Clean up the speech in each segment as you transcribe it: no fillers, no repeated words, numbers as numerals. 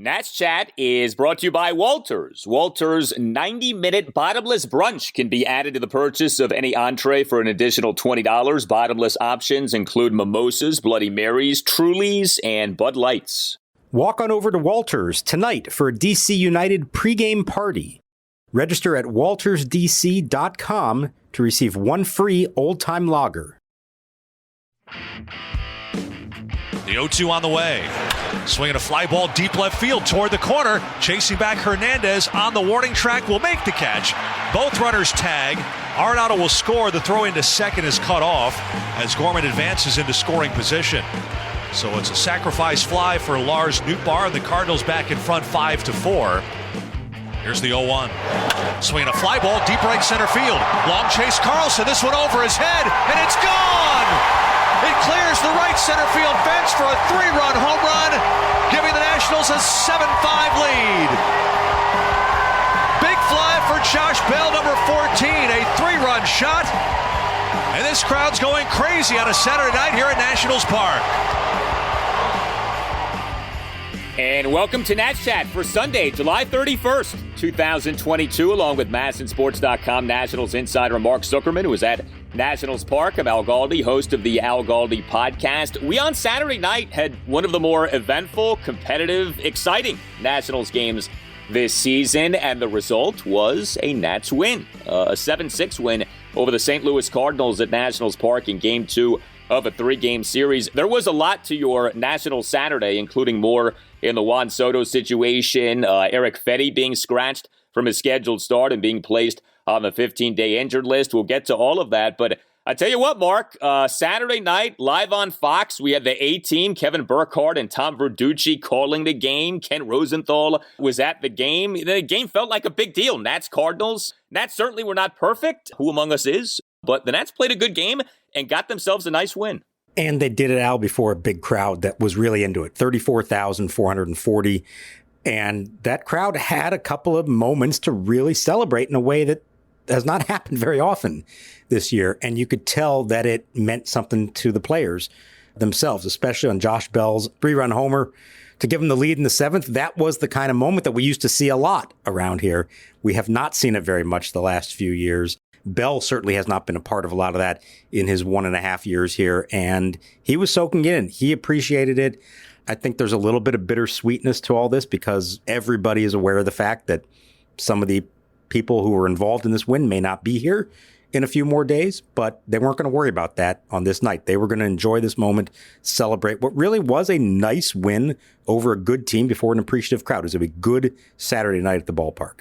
Nats Chat is brought to you by Walters. Walters' 90-minute bottomless brunch can be added to the purchase of any entree for an additional $20. Bottomless options include mimosas, Bloody Marys, Trulies, and Bud Lights. Walk on over to Walters tonight for a DC United pregame party. Register at waltersdc.com to receive one free old-time lager. The 0-2 on the way. Swinging a fly ball deep left field toward the corner. Chasing back Hernandez on the warning track will make the catch. Both runners tag. Arenado will score. The throw into second is cut off as Gorman advances into scoring position. So it's a sacrifice fly for Lars Nootbaar. The Cardinals back in front 5-4. Here's the 0-1. Swinging a fly ball deep right center field. Long chase Carlson. This one over his head and it's gone! It clears the right center field fence for a 3-run home run, giving the Nationals a 7-5 lead. Big fly for Josh Bell, number 14, a 3-run shot. And this crowd's going crazy on a Saturday night here at Nationals Park. And welcome to Nats Chat for Sunday, July 31st, 2022, along with MASNsports.com Nationals insider Mark Zuckerman, who is at Nationals Park. I'm Al Galdi, host of the Al Galdi podcast. We on Saturday night had one of the more eventful, competitive, exciting Nationals games this season, and the result was a Nats win, a 7-6 win over the St. Louis Cardinals at Nationals Park in Game 2 of a 3-game series. There was a lot to your National Saturday, including more in the Juan Soto situation, Erick Fedde being scratched from his scheduled start and being placed on the 15-day injured list. We'll get to all of that, but I tell you what, Mark, Saturday night, live on Fox, we had the A-Team, Kevin Burkhardt and Tom Verducci calling the game. Ken Rosenthal was at the game. The game felt like a big deal. Nats Cardinals. Nats certainly were not perfect. Who among us is? But the Nats played a good game and got themselves a nice win. And they did it, Al, before a big crowd that was really into it. 34,440. And that crowd had a couple of moments to really celebrate in a way that has not happened very often this year. And you could tell that it meant something to the players themselves, especially on Josh Bell's 3-run homer to give them the lead in the 7th. That was the kind of moment that we used to see a lot around here. We have not seen it very much the last few years. Bell certainly has not been a part of a lot of that in his 1.5 years here, and he was soaking it in. He appreciated it. I think there's a little bit of bittersweetness to all this because everybody is aware of the fact that some of the people who were involved in this win may not be here in a few more days, but they weren't going to worry about that on this night. They were going to enjoy this moment, celebrate what really was a nice win over a good team before an appreciative crowd. It was a good Saturday night at the ballpark.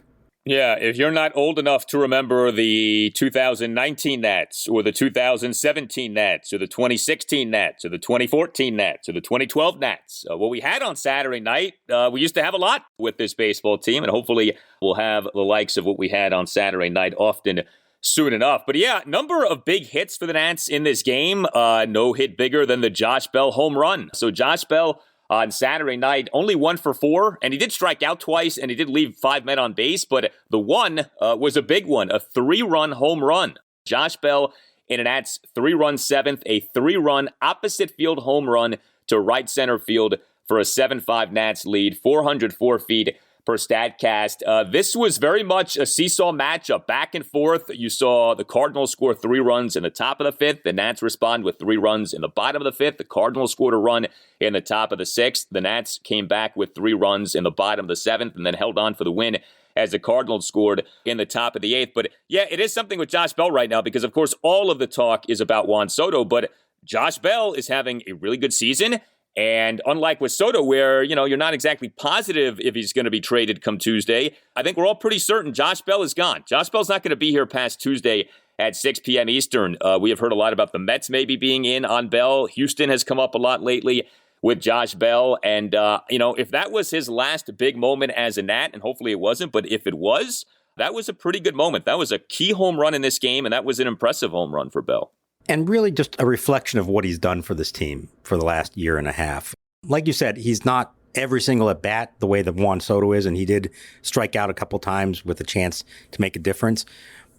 Yeah, if you're not old enough to remember the 2019 Nats or the 2017 Nats or the 2016 Nats or the 2014 Nats or the 2012 Nats, what we had on Saturday night, we used to have a lot with this baseball team, and hopefully we'll have the likes of what we had on Saturday night often soon enough. But yeah, number of big hits for the Nats in this game. No hit bigger than the Josh Bell home run. So Josh Bell on Saturday night, only 1 for 4, and he did strike out twice, and he did leave 5 men on base, but the one was a big one, a 3-run home run. Josh Bell in an Nats 3-run 7th, a 3-run opposite field home run to right center field for a 7-5 Nats lead, 404 feet per StatCast. This was very much a seesaw matchup, back and forth. You saw the Cardinals score 3 runs in the top of the 5th. The Nats respond with 3 runs in the bottom of the 5th. The Cardinals scored a run in the top of the 6th. The Nats came back with 3 runs in the bottom of the 7th and then held on for the win as the Cardinals scored in the top of the 8th. But yeah, it is something with Josh Bell right now because, of course, all of the talk is about Juan Soto, but Josh Bell is having a really good season. And unlike with Soto, where, you're not exactly positive if he's going to be traded come Tuesday, I think we're all pretty certain Josh Bell is gone. Josh Bell's not going to be here past Tuesday at 6 p.m. Eastern. We have heard a lot about the Mets maybe being in on Bell. Houston has come up a lot lately with Josh Bell. And, if that was his last big moment as a Nat, and hopefully it wasn't, but if it was, that was a pretty good moment. That was a key home run in this game, and that was an impressive home run for Bell. And really just a reflection of what he's done for this team for the last year and a half. Like you said, he's not every single at bat the way that Juan Soto is, and he did strike out a couple times with a chance to make a difference.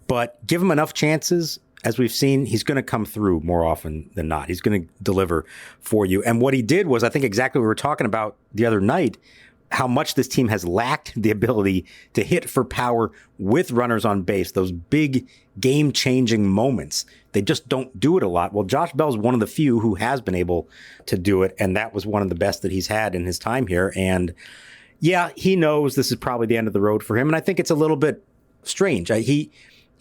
But give him enough chances, as we've seen, he's going to come through more often than not. He's going to deliver for you. And what he did was, I think, exactly what we were talking about the other night, how much this team has lacked the ability to hit for power with runners on base, those big game-changing moments. They just don't do it a lot. Well, Josh Bell's one of the few who has been able to do it, and that was one of the best that he's had in his time here. And yeah, he knows this is probably the end of the road for him, and I think it's a little bit strange. He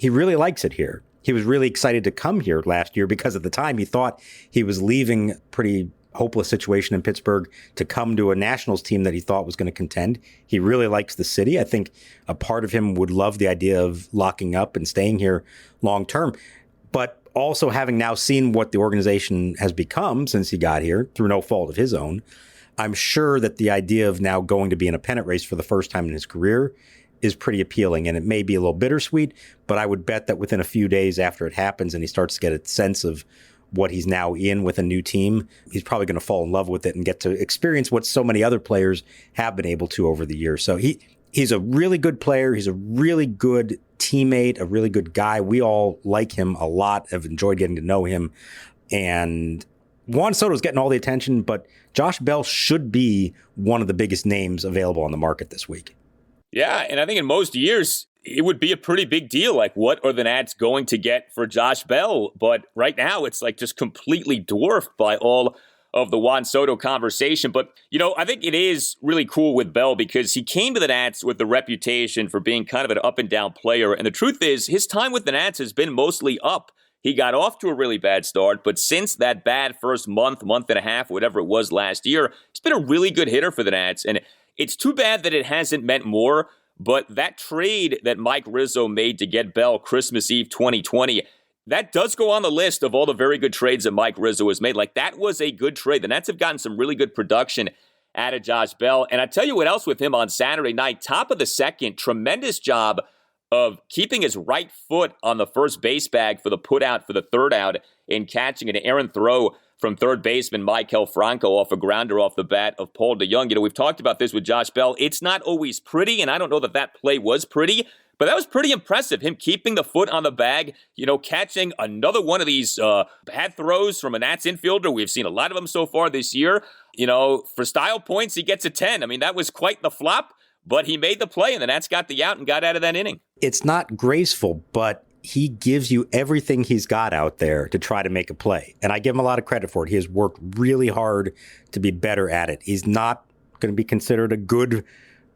really likes it here. He was really excited to come here last year because at the time he thought he was leaving pretty hopeless situation in Pittsburgh to come to a Nationals team that he thought was going to contend. He really likes the city. I think a part of him would love the idea of locking up and staying here long term. But also having now seen what the organization has become since he got here through no fault of his own, I'm sure that the idea of now going to be in a pennant race for the first time in his career is pretty appealing. And it may be a little bittersweet, but I would bet that within a few days after it happens and he starts to get a sense of what he's now in with a new team, he's probably going to fall in love with it and get to experience what so many other players have been able to over the years. So he's a really good player. He's a really good teammate, a really good guy. We all like him a lot, have enjoyed getting to know him. And Juan Soto's getting all the attention, but Josh Bell should be one of the biggest names available on the market this week. Yeah, and I think in most years, it would be a pretty big deal. Like, what are the Nats going to get for Josh Bell? But right now, it's like just completely dwarfed by all of the Juan Soto conversation. But, you know, I think it is really cool with Bell because he came to the Nats with the reputation for being kind of an up and down player. And the truth is, his time with the Nats has been mostly up. He got off to a really bad start, but since that bad first month and a half, whatever it was last year, he's been a really good hitter for the Nats. And it's too bad that it hasn't meant more. But that trade that Mike Rizzo made to get Bell Christmas Eve 2020, that does go on the list of all the very good trades that Mike Rizzo has made. Like, that was a good trade. The Nats have gotten some really good production out of Josh Bell. And I tell you what else with him on Saturday night, top of the second, tremendous job of keeping his right foot on the first base bag for the put out for the third out and catching an errant throw from third baseman Maikel Franco off a grounder off the bat of Paul DeJong. You know, we've talked about this with Josh Bell. It's not always pretty, and I don't know that that play was pretty, but that was pretty impressive. Him keeping the foot on the bag, you know, catching another one of these bad throws from a Nats infielder. We've seen a lot of them so far this year. You know, for style points, he gets a 10. I mean, that was quite the flop, but he made the play, and the Nats got the out and got out of that inning. It's not graceful, but he gives you everything he's got out there to try to make a play. And I give him a lot of credit for it. He has worked really hard to be better at it. He's not going to be considered a good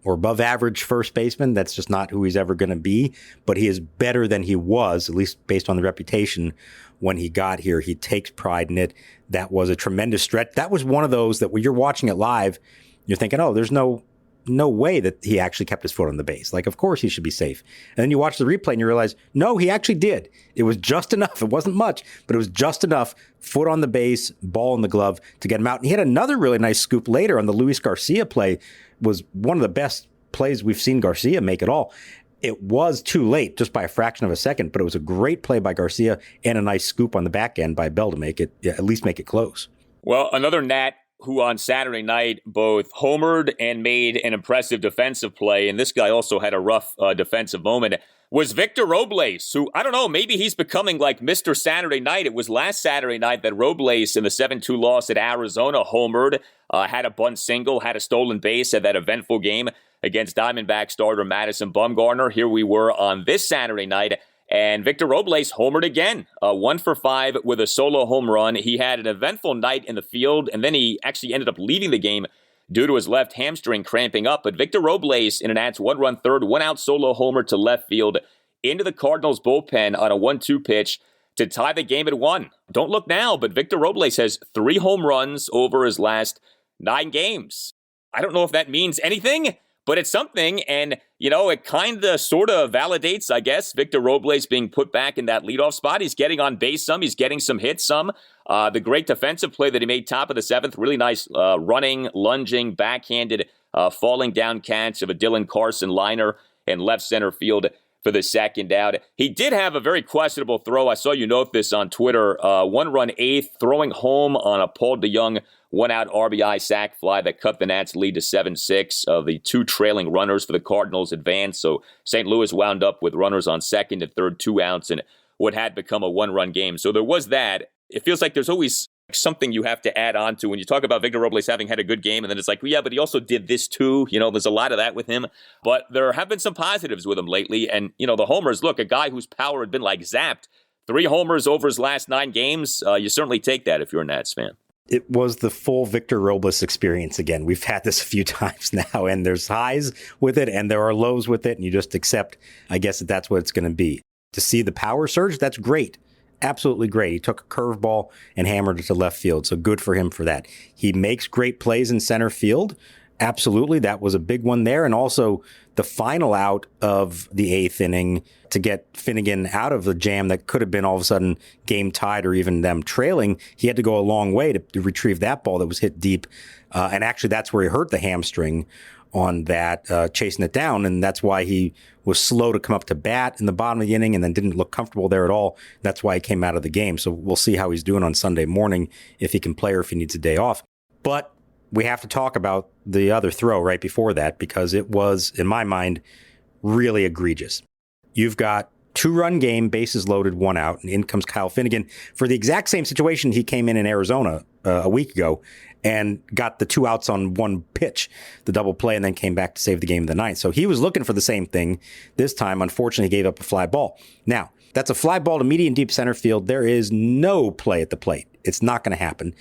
or above average first baseman. That's just not who he's ever going to be. But he is better than he was, at least based on the reputation when he got here. He takes pride in it. That was a tremendous stretch. That was one of those that when you're watching it live, you're thinking, oh, there's no way that he actually kept his foot on the base. Like, of course he should be safe. And then you watch the replay and you realize, no, he actually did. It was just enough. It wasn't much, but it was just enough. Foot on the base, ball in the glove to get him out. And he had another really nice scoop later on the Luis Garcia play. Was one of the best plays we've seen Garcia make at all. It was too late, just by a fraction of a second, but it was a great play by Garcia and a nice scoop on the back end by Bell to make it, at least make it close. Well, another Nat who on Saturday night both homered and made an impressive defensive play, and this guy also had a rough defensive moment, was Victor Robles, who, I don't know, maybe he's becoming like Mr. Saturday Night. It was last Saturday night that Robles, in the 7-2 loss at Arizona, homered, had a bunt single, had a stolen base at that eventful game against Diamondback starter Madison Bumgarner. Here we were on this Saturday night, and Victor Robles homered again, 1 for 5 with a solo home run. He had an eventful night in the field, and then he actually ended up leaving the game due to his left hamstring cramping up. But Victor Robles, in an Nats 1-run third, 1-out solo homer to left field into the Cardinals bullpen on a 1-2 pitch to tie the game at 1. Don't look now, but Victor Robles has 3 home runs over his last 9 games. I don't know if that means anything, but it's something, and, you know, it kind of sort of validates, I guess, Victor Robles being put back in that leadoff spot. He's getting on base some. He's getting some hits some. The great defensive play that he made top of the 7th, really nice running, lunging, backhanded, falling down catch of a Dylan Carson liner in left center field for the second out. He did have a very questionable throw. I saw you note this on Twitter. 1-run 8th, throwing home on a Paul DeJong 1-out RBI sac fly that cut the Nats lead to 7-6. The 2 trailing runners for the Cardinals advanced. So St. Louis wound up with runners on second and third, 2 outs, and what had become a 1-run game. So there was that. It feels like there's always something you have to add on to when you talk about Victor Robles having had a good game, and then it's like, well, yeah, but he also did this too. There's a lot of that with him. But there have been some positives with him lately. And, the homers, look, a guy whose power had been like zapped, 3 homers over his last 9 games. You certainly take that if you're a Nats fan. It was the full Victor Robles experience again. We've had this a few times now, and there's highs with it and there are lows with it. And you just accept, I guess, that's what it's going to be. To see the power surge, that's great. Absolutely great. He took a curveball and hammered it to left field. So good for him for that. He makes great plays in center field. Absolutely. That was a big one there. And also the final out of the 8th inning to get Finnegan out of the jam that could have been all of a sudden game tied or even them trailing. He had to go a long way to retrieve that ball that was hit deep. And actually that's where he hurt the hamstring on that, chasing it down. And that's why he was slow to come up to bat in the bottom of the inning and then didn't look comfortable there at all. That's why he came out of the game. So we'll see how he's doing on Sunday morning, if he can play or if he needs a day off. But we have to talk about the other throw right before that, because it was, in my mind, really egregious. You've got 2-run game, bases loaded, 1 out, and in comes Kyle Finnegan for the exact same situation he came in Arizona a week ago and got the 2 outs on 1 pitch, the double play, and then came back to save the game of the 9th. So he was looking for the same thing this time. Unfortunately, he gave up a fly ball. Now, that's a fly ball to medium deep center field. There is no play at the plate. It's not going to happen.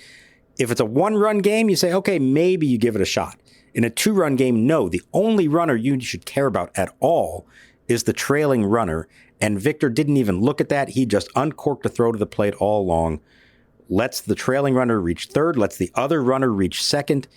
If it's a 1-run game, you say, okay, maybe you give it a shot. In a 2-run game, no. The only runner you should care about at all is the trailing runner. And Victor didn't even look at that. He just uncorked a throw to the plate all along. Lets the trailing runner reach third, lets the other runner reach second.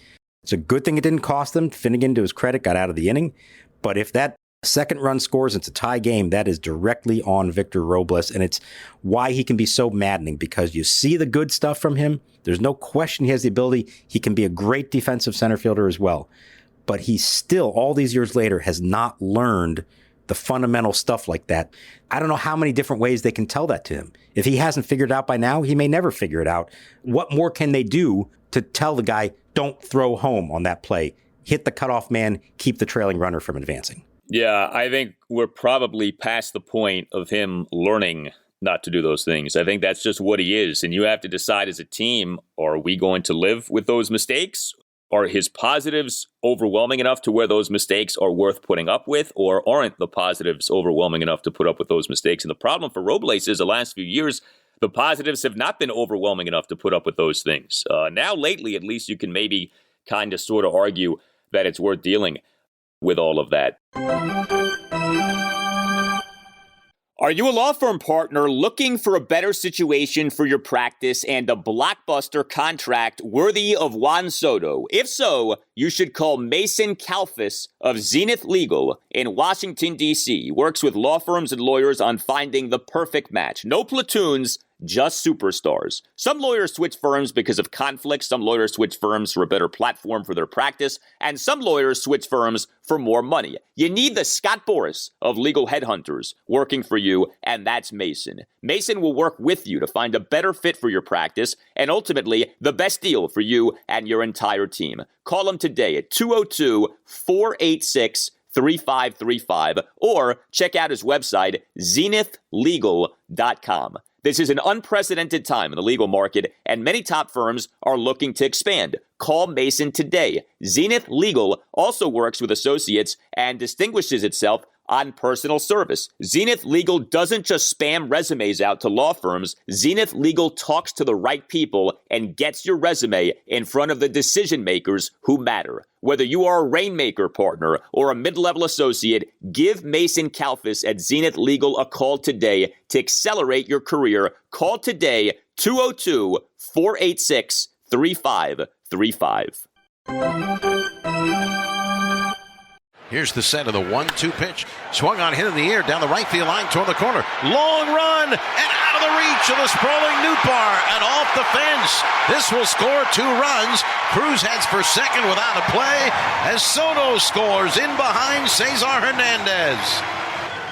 It's a good thing it didn't cost them. Finnegan, to his credit, got out of the inning. But if that second run scores, it's a tie game, that is directly on Victor Robles. And it's why he can be so maddening, because you see the good stuff from him. There's no question he has the ability. He can be a great defensive center fielder as well. But he still, all these years later, has not learned the fundamental stuff like that. I don't know how many different ways they can tell that to him. If he hasn't figured it out by now, he may never figure it out. What more can they do to tell the guy, don't throw home on that play? Hit the cutoff man, keep the trailing runner from advancing. Yeah, I think we're probably past the point of him learning not to do those things. I think that's just what he is. And you have to decide as a team, are we going to live with those mistakes? Are his positives overwhelming enough to where those mistakes are worth putting up with, or aren't the positives overwhelming enough to put up with those mistakes? And the problem for Robles is the last few years, the positives have not been overwhelming enough to put up with those things. Now, lately, at least you can maybe kind of sort of argue that it's worth dealing with all of that. Are you a law firm partner looking for a better situation for your practice and a blockbuster contract worthy of Juan Soto? If so, you should call Mason Kalfas of Zenith Legal in Washington, D.C. He works with law firms and lawyers on finding the perfect match. No platoons, just superstars. Some lawyers switch firms because of conflict. Some lawyers switch firms for a better platform for their practice. And some lawyers switch firms for more money. You need the Scott Boras of legal headhunters working for you, and that's Mason. Mason will work with you to find a better fit for your practice and ultimately the best deal for you and your entire team. Call him today at 202-486-3535 or check out his website, zenithlegal.com. This is an unprecedented time in the legal market, and many top firms are looking to expand. Call Mason today. Zenith Legal also works with associates and distinguishes itself on personal service. Zenith Legal doesn't just spam resumes out to law firms. Zenith Legal talks to the right people and gets your resume in front of the decision makers who matter. Whether you are a Rainmaker partner or a mid-level associate, give Mason Kalfas at Zenith Legal a call today to accelerate your career. Call today, 202-486-3535. Here's the set of the 1-2 pitch. Swung on, hit in the air, down the right field line toward the corner. Long run, and out of the reach of the sprawling Nootbaar, and off the fence. This will score 2 runs. Cruz heads for second without a play, as Soto scores in behind Cesar Hernandez.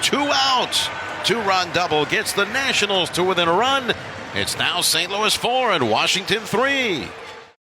2 outs. 2-run double gets the Nationals to within a run. It's now St. Louis 4 and Washington 3.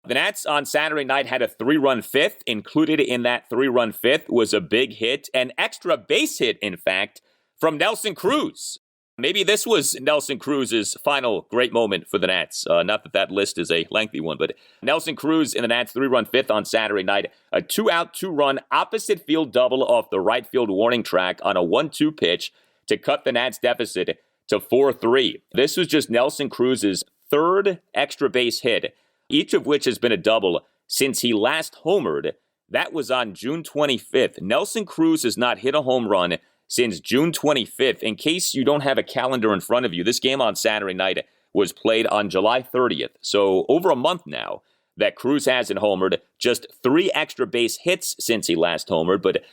The Nats on Saturday night had a 3-run fifth. Included in that 3-run fifth was a big hit, an extra base hit, in fact, from Nelson Cruz. Maybe this was Nelson Cruz's final great moment for the Nats. Not that list is a lengthy one, but Nelson Cruz in the Nats 3-run fifth on Saturday night. A 2-out, 2-run opposite field double off the right field warning track on a 1-2 pitch to cut the Nats deficit to 4-3. This was just Nelson Cruz's third extra base hit, each of which has been a double since he last homered. That was on June 25th. Nelson Cruz has not hit a home run since June 25th. In case you don't have a calendar in front of you, this game on Saturday night was played on July 30th. So over a month now that Cruz hasn't homered, just 3 extra base hits since he last homered. But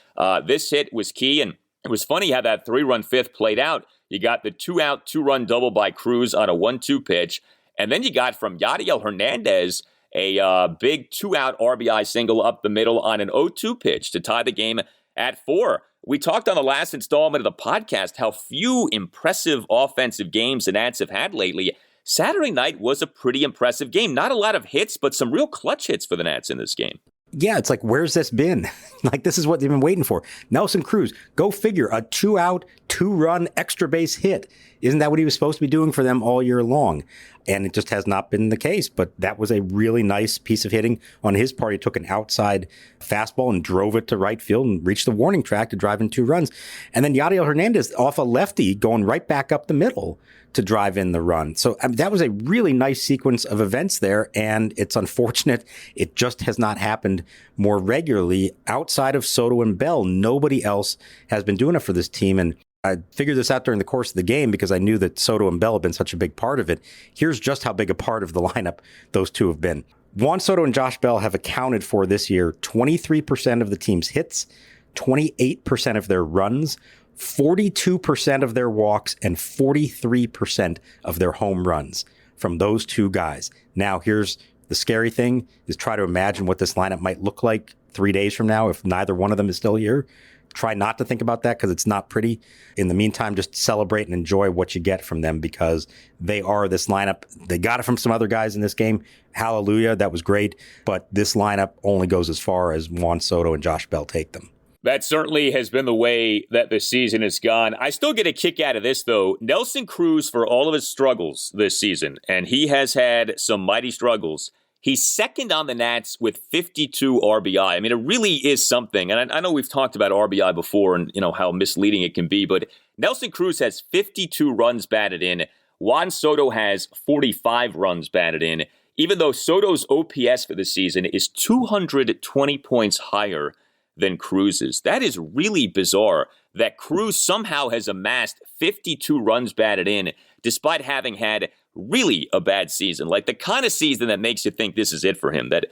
this hit was key, and it was funny how that 3-run fifth played out. You got the 2-out, 2-run double by Cruz on a 1-2 pitch, and then you got from Yadiel Hernandez a big 2-out RBI single up the middle on an 0-2 pitch to tie the game at 4. We talked on the last installment of the podcast how few impressive offensive games the Nats have had lately. Saturday night was a pretty impressive game. Not a lot of hits, but some real clutch hits for the Nats in this game. Yeah, it's like, where's this been? Like, this is what they've been waiting for. Nelson Cruz, go figure, a 2-out, 2-run extra base hit. Isn't that what he was supposed to be doing for them all year long? And it just has not been the case. But that was a really nice piece of hitting on his part. He took an outside fastball and drove it to right field and reached the warning track to drive in 2 runs. And then Yadiel Hernandez off a lefty going right back up the middle to drive in the run. So that was a really nice sequence of events there. And it's unfortunate it just has not happened more regularly. Outside of Soto and Bell, nobody else has been doing it for this team. And I figured this out during the course of the game because I knew that Soto and Bell have been such a big part of it. Here's just how big a part of the lineup those two have been. Juan Soto and Josh Bell have accounted for this year 23% of the team's hits, 28% of their runs, 42% of their walks, and 43% of their home runs from those two guys. Now, here's the scary thing, is try to imagine what this lineup might look like 3 days from now if neither one of them is still here. Try not to think about that because it's not pretty. In the meantime, just celebrate and enjoy what you get from them because they are this lineup. They got it from some other guys in this game. Hallelujah. That was great. But this lineup only goes as far as Juan Soto and Josh Bell take them. That certainly has been the way that the season has gone. I still get a kick out of this, though. Nelson Cruz, for all of his struggles this season, and he has had some mighty struggles, he's second on the Nats with 52 RBI. I mean, it really is something. And I know we've talked about RBI before and, how misleading it can be, but Nelson Cruz has 52 runs batted in. Juan Soto has 45 runs batted in, even though Soto's OPS for the season is 220 points higher than Cruz's. That is really bizarre that Cruz somehow has amassed 52 runs batted in despite having had really a bad season, like the kind of season that makes you think this is it for him, that,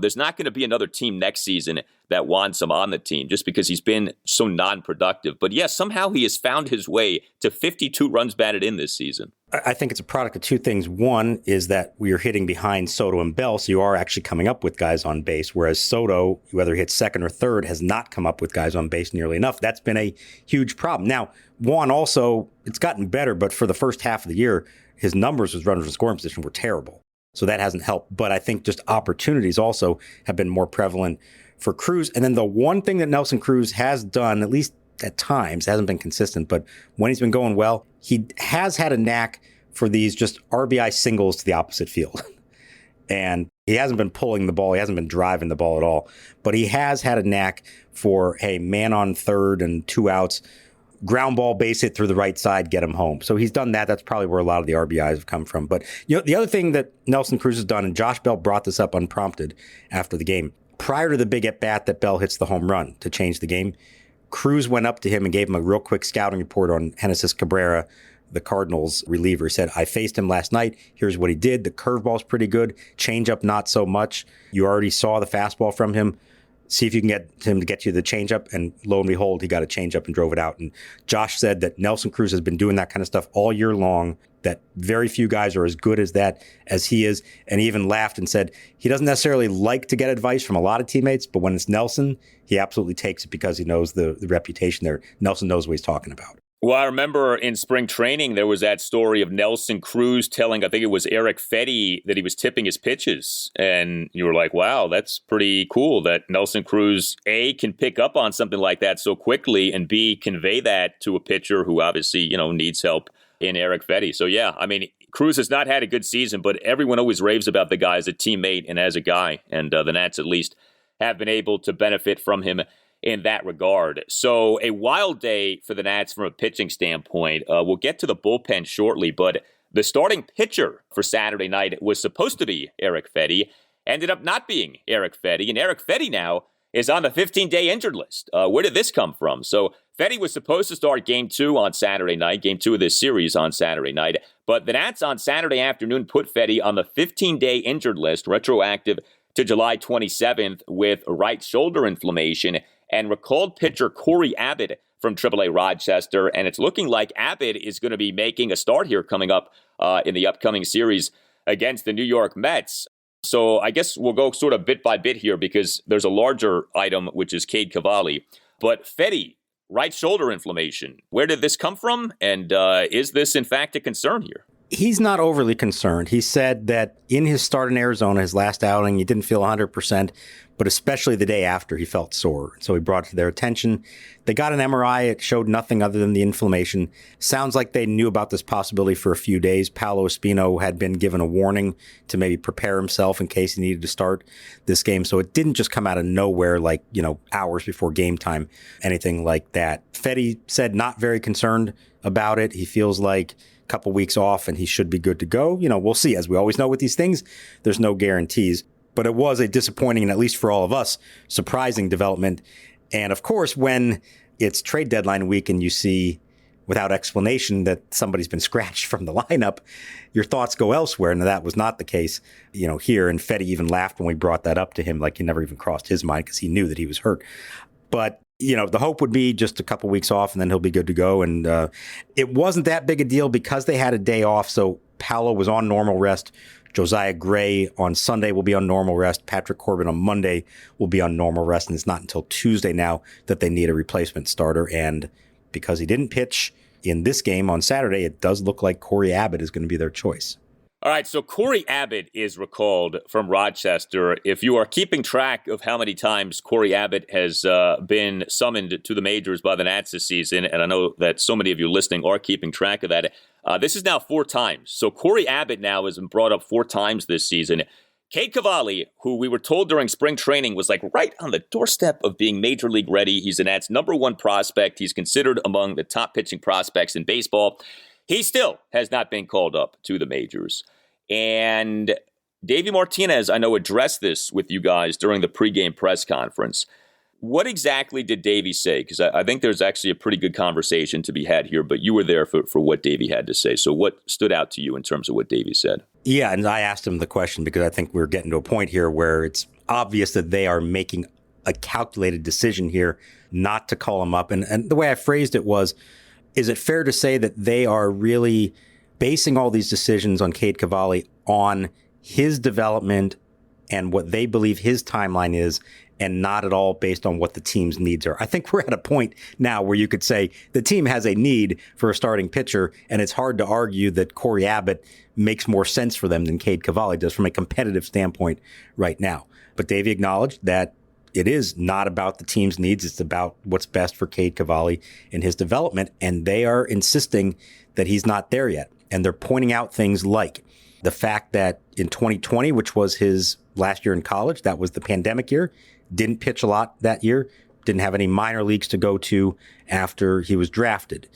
there's not going to be another team next season that wants him on the team just because he's been so non-productive. But yes, somehow he has found his way to 52 runs batted in this season. I think it's a product of two things. One is that we are hitting behind Soto and Bell, so you are actually coming up with guys on base, whereas Soto, whether he hits second or third, has not come up with guys on base nearly enough. That's been a huge problem. Now, Juan also, it's gotten better, but for the first half of the year, his numbers as runners in scoring position were terrible. So that hasn't helped. But I think just opportunities also have been more prevalent for Cruz. And then the one thing that Nelson Cruz has done, at least at times, hasn't been consistent, but when he's been going well, he has had a knack for these just RBI singles to the opposite field. And he hasn't been pulling the ball. He hasn't been driving the ball at all. But he has had a knack for, hey, man on third and 2 outs, ground ball, base hit through the right side, get him home. So he's done that. That's probably where a lot of the RBIs have come from. But the other thing that Nelson Cruz has done, and Josh Bell brought this up unprompted after the game, prior to the big at-bat that Bell hits the home run to change the game, Cruz went up to him and gave him a real quick scouting report on Genesis Cabrera, the Cardinals reliever. He said, I faced him last night. Here's what he did. The curveball's pretty good. Changeup, not so much. You already saw the fastball from him. See if you can get him to get you the changeup. And lo and behold, he got a changeup and drove it out. And Josh said that Nelson Cruz has been doing that kind of stuff all year long, that very few guys are as good as that as he is. And he even laughed and said he doesn't necessarily like to get advice from a lot of teammates, but when it's Nelson, he absolutely takes it because he knows the reputation there. Nelson knows what he's talking about. Well, I remember in spring training, there was that story of Nelson Cruz telling, I think it was Erick Fedde, that he was tipping his pitches. And you were like, wow, that's pretty cool that Nelson Cruz, A, can pick up on something like that so quickly, and B, convey that to a pitcher who obviously, needs help in Erick Fedde. So, yeah, I mean, Cruz has not had a good season, but everyone always raves about the guy as a teammate and as a guy. And the Nats, at least, have been able to benefit from him in that regard. So, a wild day for the Nats from a pitching standpoint. We'll get to the bullpen shortly, but the starting pitcher for Saturday night was supposed to be Erick Fedde, ended up not being Erick Fedde, and Erick Fedde now is on the 15-day injured list. Where did this come from? So Fedde was supposed to start Game 2 on Saturday night, Game 2 of this series on Saturday night, but the Nats on Saturday afternoon put Fedde on the 15-day injured list, retroactive to July 27th, with right shoulder inflammation, and recalled pitcher Cory Abbott from AAA Rochester, and it's looking like Abbott is going to be making a start here coming up in the upcoming series against the New York Mets. So I guess we'll go sort of bit by bit here because there's a larger item, which is Cade Cavalli. But Fedde, right shoulder inflammation, where did this come from? And is this, in fact, a concern here? He's not overly concerned. He said that in his start in Arizona, his last outing, he didn't feel 100%, but especially the day after, he felt sore. So he brought it to their attention. They got an MRI. It showed nothing other than the inflammation. Sounds like they knew about this possibility for a few days. Paolo Espino had been given a warning to maybe prepare himself in case he needed to start this game. So it didn't just come out of nowhere, like, hours before game time, anything like that. Fedde said not very concerned about it. He feels like couple weeks off and he should be good to go. We'll see. As we always know with these things, there's no guarantees. But it was a disappointing, and at least for all of us, surprising development. And of course, when it's trade deadline week and you see without explanation that somebody's been scratched from the lineup, your thoughts go elsewhere. And that was not the case, here. And Fedde even laughed when we brought that up to him, like he never even crossed his mind because he knew that he was hurt. But the hope would be just a couple weeks off and then he'll be good to go. And it wasn't that big a deal because they had a day off. So Paolo was on normal rest. Josiah Gray on Sunday will be on normal rest. Patrick Corbin on Monday will be on normal rest. And it's not until Tuesday now that they need a replacement starter. And because he didn't pitch in this game on Saturday, it does look like Cory Abbott is going to be their choice. All right, so Cory Abbott is recalled from Rochester. If you are keeping track of how many times Cory Abbott has been summoned to the majors by the Nats this season, and I know that so many of you listening are keeping track of that, this is now 4 times. So Cory Abbott now has been brought up 4 times this season. Cade Cavalli, who we were told during spring training was like right on the doorstep of being major league ready. He's the Nats' #1 prospect. He's considered among the top pitching prospects in baseball. He still has not been called up to the majors. And Davey Martinez, I know, addressed this with you guys during the pregame press conference. What exactly did Davey say? Because I think there's actually a pretty good conversation to be had here, but you were there for what Davey had to say. So what stood out to you in terms of what Davey said? Yeah, and I asked him the question because I think we're getting to a point here where it's obvious that they are making a calculated decision here not to call him up. And the way I phrased it was, is it fair to say that they are really basing all these decisions on Cade Cavalli on his development and what they believe his timeline is, and not at all based on what the team's needs are? I think we're at a point now where you could say the team has a need for a starting pitcher, and it's hard to argue that Cory Abbott makes more sense for them than Cade Cavalli does from a competitive standpoint right now. But Davey acknowledged that it is not about the team's needs. It's about what's best for Cade Cavalli in his development. And they are insisting that he's not there yet. And they're pointing out things like the fact that in 2020, which was his last year in college, that was the pandemic year, didn't pitch a lot that year, didn't have any minor leagues to go to after he was drafted.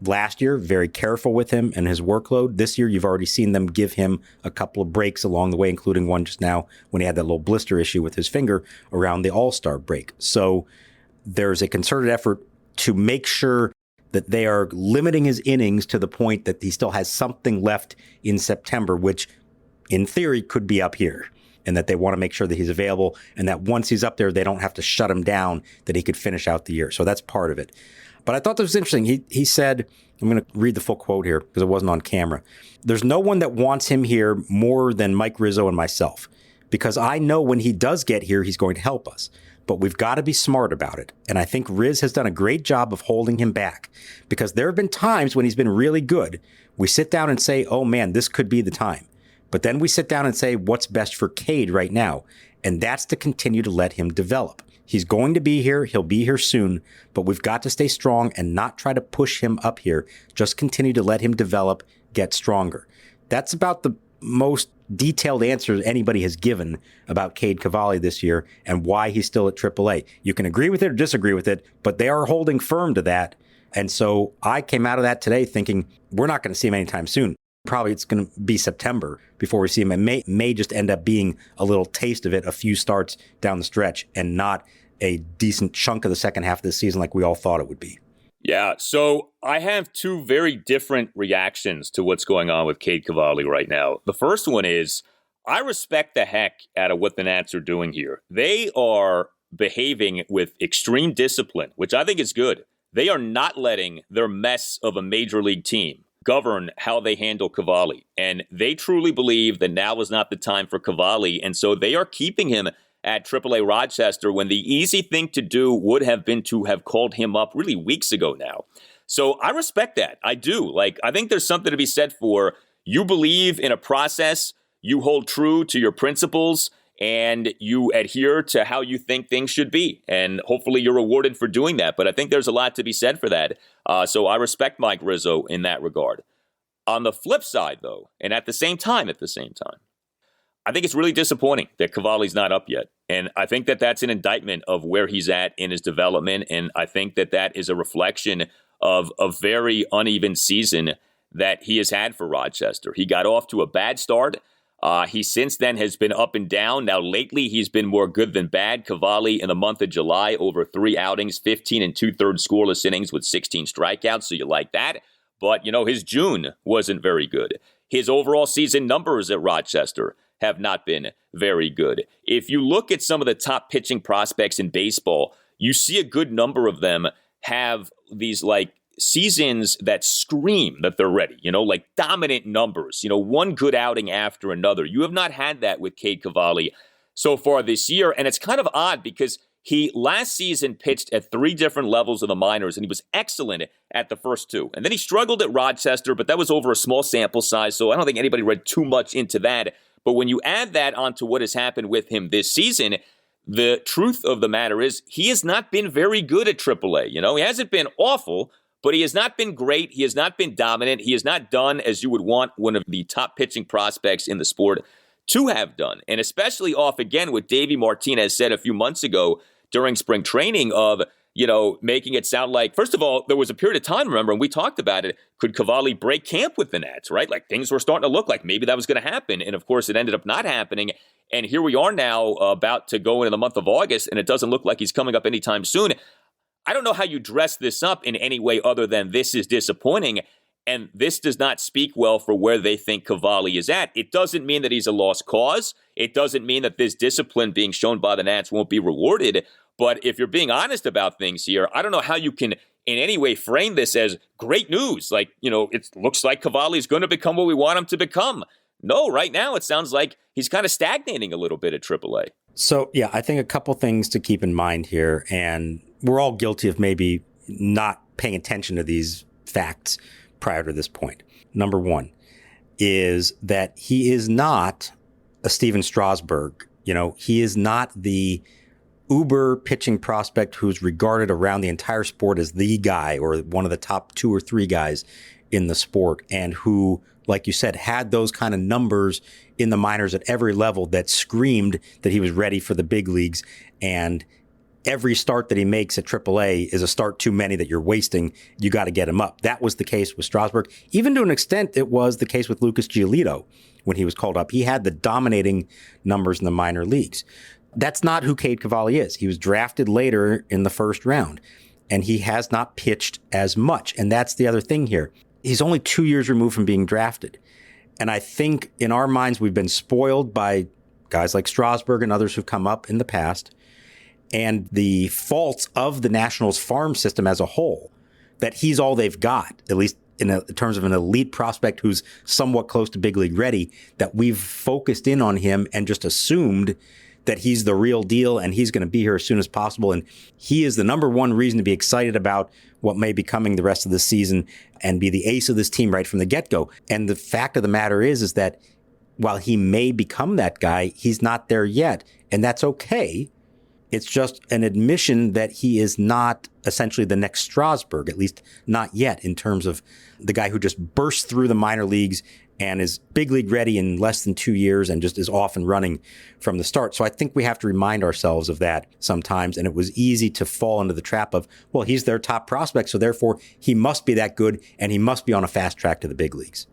Last year, very careful with him and his workload. This year, you've already seen them give him a couple of breaks along the way, including one just now when he had that little blister issue with his finger around the All-Star break. So there's a concerted effort to make sure that they are limiting his innings to the point that he still has something left in September, which in theory could be up here, and that they want to make sure that he's available and that once he's up there, they don't have to shut him down, that he could finish out the year. So that's part of it. But I thought this was interesting. He said, I'm going to read the full quote here because it wasn't on camera. There's no one that wants him here more than Mike Rizzo and myself, because I know when he does get here, he's going to help us. But we've got to be smart about it. And I think Riz has done a great job of holding him back, because there have been times when he's been really good. We sit down and say, oh man, this could be the time. But then we sit down and say, what's best for Cade right now? And that's to continue to let him develop. He's going to be here. He'll be here soon, but we've got to stay strong and not try to push him up here. Just continue to let him develop, get stronger. That's about the most detailed answer anybody has given about Cade Cavalli this year and why he's still at AAA. You can agree with it or disagree with it, but they are holding firm to that. And so I came out of that today thinking we're not going to see him anytime soon. Probably it's going to be September before we see him. It may just end up being a little taste of it, a few starts down the stretch, and not a decent chunk of the second half of the season like we all thought it would be. Yeah, so I have two very different reactions to what's going on with Cade Cavalli right now. The first one is I respect the heck out of what the Nats are doing here. They are behaving with extreme discipline, which I think is good. They are not letting their mess of a major league team govern how they handle Cavalli. And they truly believe that now is not the time for Cavalli. And so they are keeping him at AAA Rochester when the easy thing to do would have been to have called him up really weeks ago now. So I respect that. I do. I think there's something to be said for you believe in a process, you hold true to your principles, and you adhere to how you think things should be. And hopefully you're rewarded for doing that. But I think there's a lot to be said for that. So I respect Mike Rizzo in that regard. On the flip side, though, and at the same time, I think it's really disappointing that Cavalli's not up yet. And I think that that's an indictment of where he's at in his development. And I think that that is a reflection of a very uneven season that he has had for Rochester. He got off to a bad start. He since then has been up and down. Now, lately, he's been more good than bad. Cavalli in the month of July, over 3 outings, 15 2/3 scoreless innings with 16 strikeouts. So you like that. But, his June wasn't very good. His overall season numbers at Rochester have not been very good. If you look at some of the top pitching prospects in baseball, you see a good number of them have these seasons that scream that they're ready, dominant numbers, one good outing after another. You have not had that with Cade Cavalli so far this year. And it's kind of odd because he last season pitched at 3 different levels of the minors, and he was excellent at the first 2. And then he struggled at Rochester, but that was over a small sample size, so I don't think anybody read too much into that. But when you add that onto what has happened with him this season, the truth of the matter is he has not been very good at AAA. He hasn't been awful, but he has not been great. He has not been dominant. He has not done as you would want one of the top pitching prospects in the sport to have done. And especially off again what Davey Martinez said a few months ago during spring training of, making it sound like, first of all, there was a period of time, remember, and we talked about it, could Cavalli break camp with the Nats, right? Things were starting to look like maybe that was going to happen. And of course, it ended up not happening. And here we are now about to go into the month of August, and it doesn't look like he's coming up anytime soon. I don't know how you dress this up in any way other than this is disappointing, and this does not speak well for where they think Cavalli is at. It doesn't mean that he's a lost cause. It doesn't mean that this discipline being shown by the Nats won't be rewarded. But if you're being honest about things here, I don't know how you can in any way frame this as great news. It looks like Cavalli is going to become what we want him to become. No, right now it sounds like he's kind of stagnating a little bit at AAA. So, yeah, I think a couple things to keep in mind here, and we're all guilty of maybe not paying attention to these facts prior to this point. Number one is that he is not a Steven Strasburg. He is not the uber pitching prospect who's regarded around the entire sport as the guy or one of the top 2 or 3 guys in the sport, and who, like you said, had those kind of numbers in the minors at every level that screamed that he was ready for the big leagues. And every start that he makes at AAA is a start too many that you're wasting. You got to get him up. That was the case with Strasburg. Even to an extent, it was the case with Lucas Giolito when he was called up. He had the dominating numbers in the minor leagues. That's not who Cade Cavalli is. He was drafted later in the first round, and he has not pitched as much. And that's the other thing here. He's only 2 years removed from being drafted. And I think in our minds, we've been spoiled by guys like Strasburg and others who've come up in the past, and the faults of the Nationals farm system as a whole, that he's all they've got, at least in terms of an elite prospect who's somewhat close to big league ready, that we've focused in on him and just assumed that he's the real deal and he's going to be here as soon as possible. And he is the number one reason to be excited about what may be coming the rest of the season and be the ace of this team right from the get-go. And the fact of the matter is that while he may become that guy, he's not there yet. And that's okay. It's just an admission that he is not essentially the next Strasburg, at least not yet, in terms of the guy who just bursts through the minor leagues and is big league ready in less than 2 years and just is off and running from the start. So I think we have to remind ourselves of that sometimes. And it was easy to fall into the trap of, well, he's their top prospect, so therefore he must be that good and he must be on a fast track to the big leagues.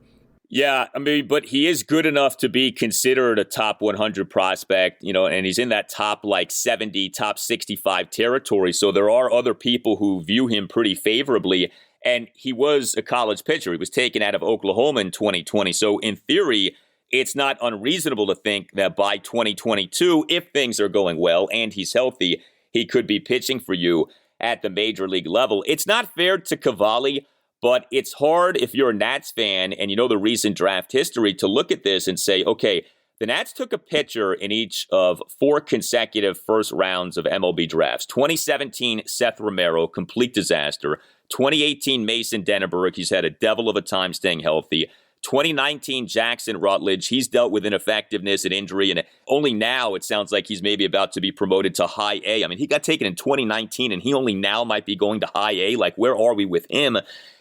Yeah, I mean, but he is good enough to be considered a top 100 prospect, and he's in that top 70, top 65 territory. So there are other people who view him pretty favorably. And he was a college pitcher. He was taken out of Oklahoma in 2020. So in theory, it's not unreasonable to think that by 2022, if things are going well and he's healthy, he could be pitching for you at the major league level. It's not fair to Cavalli, but it's hard if you're a Nats fan and you know the recent draft history to look at this and say, okay, the Nats took a pitcher in each of 4 consecutive first rounds of MLB drafts. 2017, Seth Romero, complete disaster. 2018, Mason Denneberg, he's had a devil of a time staying healthy. 2019, Jackson Rutledge, he's dealt with ineffectiveness and injury, and only now it sounds like he's maybe about to be promoted to high A. I mean, he got taken in 2019, and he only now might be going to high A. Like, where are we with him?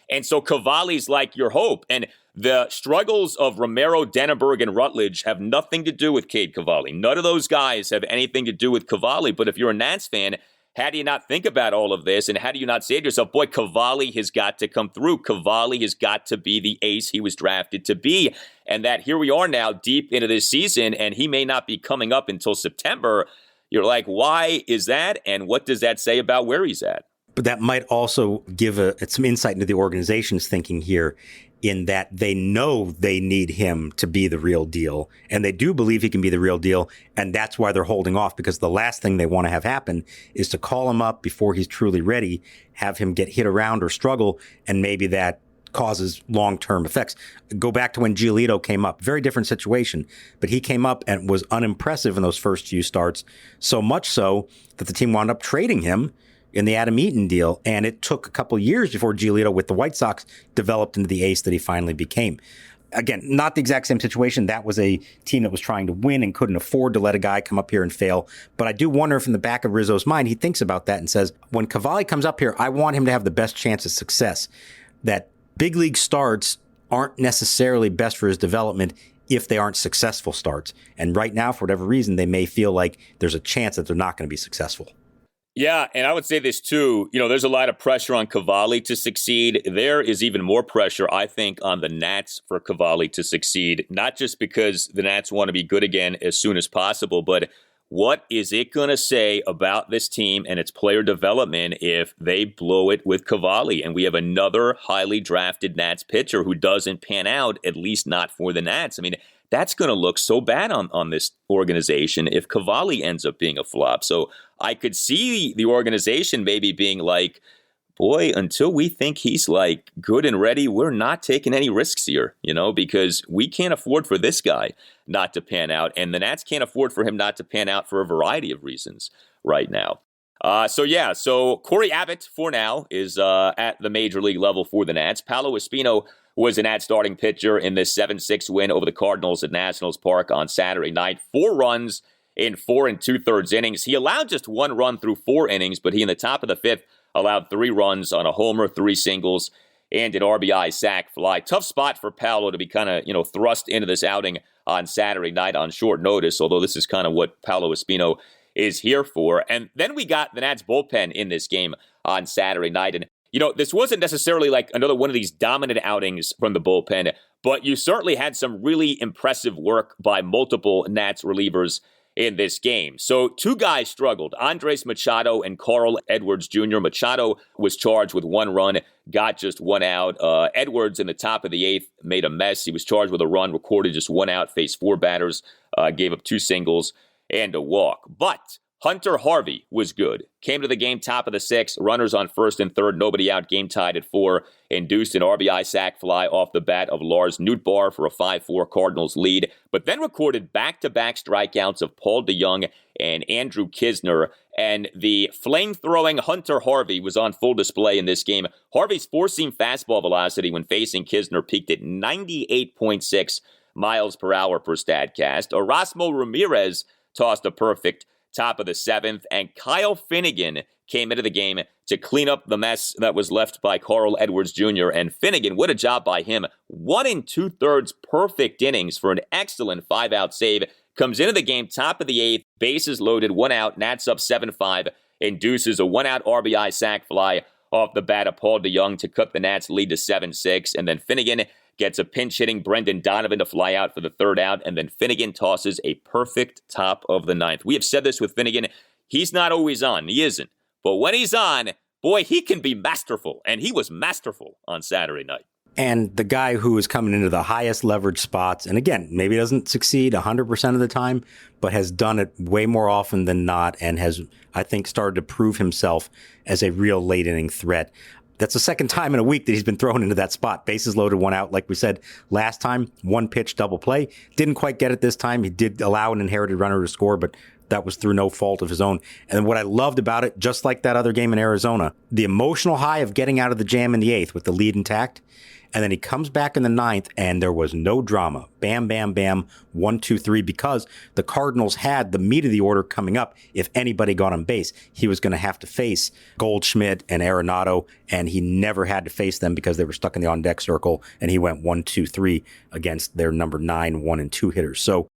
And so Cavalli's like your hope. And the struggles of Romero, Denneberg, and Rutledge have nothing to do with Cade Cavalli. None of those guys have anything to do with Cavalli. But if you're a Nats fan, how do you not think about all of this? And how do you not say to yourself, boy, Cavalli has got to come through. Cavalli has got to be the ace he was drafted to be. And that here we are now deep into this season, and he may not be coming up until September. You're like, why is that? And what does that say about where he's at? But that might also give some insight into the organization's thinking here, in that they know they need him to be the real deal. And they do believe he can be the real deal. And that's why they're holding off, because the last thing they want to have happen is to call him up before he's truly ready, have him get hit around or struggle, and maybe that causes long-term effects. Go back to when Giolito came up. Very different situation. But he came up and was unimpressive in those first few starts, so much so that the team wound up trading him in the Adam Eaton deal. And it took a couple of years before Giolito with the White Sox developed into the ace that he finally became. Again, not the exact same situation. That was a team that was trying to win and couldn't afford to let a guy come up here and fail. But I do wonder if in the back of Rizzo's mind, he thinks about that and says, when Cavalli comes up here, I want him to have the best chance of success. That big league starts aren't necessarily best for his development if they aren't successful starts. And right now, for whatever reason, they may feel like there's a chance that they're not going to be successful. Yeah, and I would say this too, there's a lot of pressure on Cavalli to succeed. There is even more pressure, I think, on the Nats for Cavalli to succeed, not just because the Nats want to be good again as soon as possible, but what is it going to say about this team and its player development if they blow it with Cavalli and we have another highly drafted Nats pitcher who doesn't pan out, at least not for the Nats? I mean, that's going to look so bad on this organization if Cavalli ends up being a flop. So I could see the organization maybe being like, boy, until we think he's good and ready, we're not taking any risks here, because we can't afford for this guy not to pan out. And the Nats can't afford for him not to pan out for a variety of reasons right now. So Cory Abbott for now is at the major league level for the Nats. Paolo Espino was an Nats starting pitcher in this 7-6 win over the Cardinals at Nationals Park on Saturday night. 4 runs in 4 2/3 innings. He allowed just 1 run through 4 innings, but he in the top of the 5th allowed 3 runs on a homer, 3 singles, and an RBI sac fly. Tough spot for Paolo to be kind of, thrust into this outing on Saturday night on short notice, although this is kind of what Paolo Espino is here for. And then we got the Nats bullpen in this game on Saturday night. And, this wasn't necessarily like another one of these dominant outings from the bullpen, but you certainly had some really impressive work by multiple Nats relievers in this game. So 2 guys struggled, Andres Machado and Carl Edwards Jr. Machado was charged with 1 run, got just 1 out. Edwards in the top of the 8th made a mess. He was charged with a run, recorded just 1 out, faced 4 batters, gave up 2 singles and a walk. But Hunter Harvey was good. Came to the game top of the 6th, runners on 1st and 3rd, nobody out, game tied at 4. Induced an RBI sac fly off the bat of Lars Nootbaar for a 5-4 Cardinals lead, but then recorded back-to-back strikeouts of Paul DeJong and Andrew Kisner. And the flame-throwing Hunter Harvey was on full display in this game. Harvey's four-seam fastball velocity when facing Kisner peaked at 98.6 miles per hour per Statcast. Erasmo Ramirez tossed a perfect top of the 7th, and Kyle Finnegan came into the game to clean up the mess that was left by Carl Edwards Jr. And Finnegan, what a job by him. 1 2/3 perfect innings for an excellent 5-out save. Comes into the game top of the 8th, bases loaded, 1 out, Nats up 7-5, induces a 1-out RBI sac fly off the bat of Paul DeYoung to cut the Nats lead to 7-6. And then Finnegan gets a pinch-hitting Brendan Donovan to fly out for the 3rd out, and then Finnegan tosses a perfect top of the 9th. We have said this with Finnegan. He's not always on. He isn't. But when he's on, boy, he can be masterful. And he was masterful on Saturday night. And the guy who is coming into the highest leverage spots, and again, maybe doesn't succeed 100% of the time, but has done it way more often than not and has, I think, started to prove himself as a real late inning threat. That's the second time in a week that he's been thrown into that spot. Bases loaded, 1 out. Like we said last time, 1 pitch double play. Didn't quite get it this time. He did allow an inherited runner to score, but that was through no fault of his own. And what I loved about it, just like that other game in Arizona, the emotional high of getting out of the jam in the 8th with the lead intact. And then he comes back in the 9th, and there was no drama. Bam, bam, bam, 1, 2, 3, because the Cardinals had the meat of the order coming up. If anybody got on base, he was going to have to face Goldschmidt and Arenado, and he never had to face them because they were stuck in the on-deck circle, and he went 1, 2, 3 against their number 9, 1 and 2 hitters. So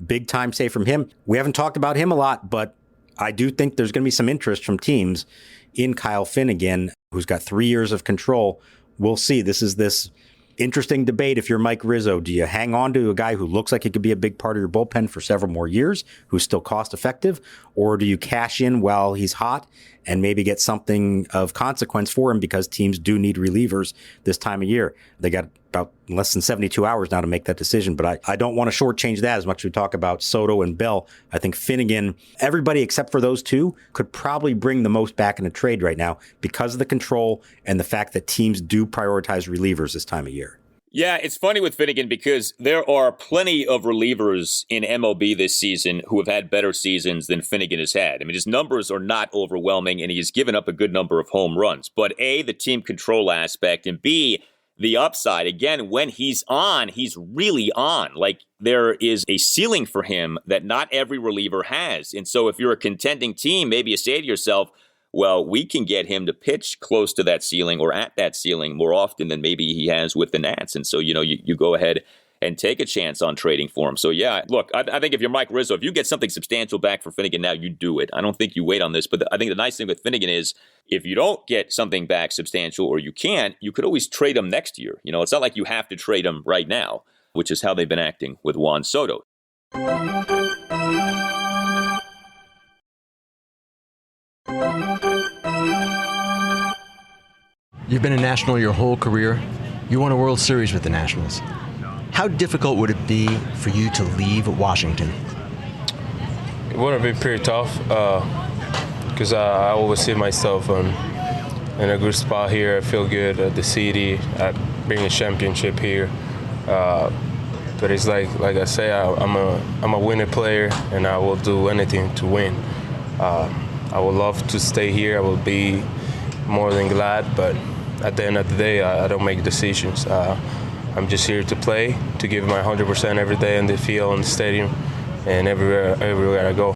big time save from him. We haven't talked about him a lot, but I do think there's going to be some interest from teams in Kyle Finnegan, who's got 3 years of control. We'll see. This is this interesting debate. If you're Mike Rizzo, do you hang on to a guy who looks like he could be a big part of your bullpen for several more years, who's still cost effective, or do you cash in while he's hot and maybe get something of consequence for him because teams do need relievers this time of year? They got about less than 72 hours now to make that decision, but I don't want to shortchange that as much as we talk about Soto and Bell. I think Finnegan, everybody except for those two, could probably bring the most back in a trade right now because of the control and the fact that teams do prioritize relievers this time of year. Yeah, it's funny with Finnegan because there are plenty of relievers in MLB this season who have had better seasons than Finnegan has had. I mean, his numbers are not overwhelming, and he has given up a good number of home runs. But A, the team control aspect, and B, the upside. Again, when he's on, he's really on. Like, there is a ceiling for him that not every reliever has. And so if you're a contending team, maybe you say to yourself, well, we can get him to pitch close to that ceiling or at that ceiling more often than maybe he has with the Nats. And so, you go ahead and take a chance on trading for him. So, yeah, look, I think if you're Mike Rizzo, if you get something substantial back for Finnegan now, you do it. I don't think you wait on this. But I think the nice thing with Finnegan is if you don't get something back substantial or you can't, you could always trade him next year. It's not like you have to trade him right now, which is how they've been acting with Juan Soto. You've been a National your whole career. You won a World Series with the Nationals. How difficult would it be for you to leave Washington? It would have been pretty tough because I always see myself in a good spot here. I feel good at the city, at bringing a championship here. But it's like I say, I'm a winning player, and I will do anything to win. I would love to stay here. I will be more than glad, but at the end of the day, I don't make decisions. I'm just here to play, to give my 100% every day in the field, in the stadium, and everywhere I go.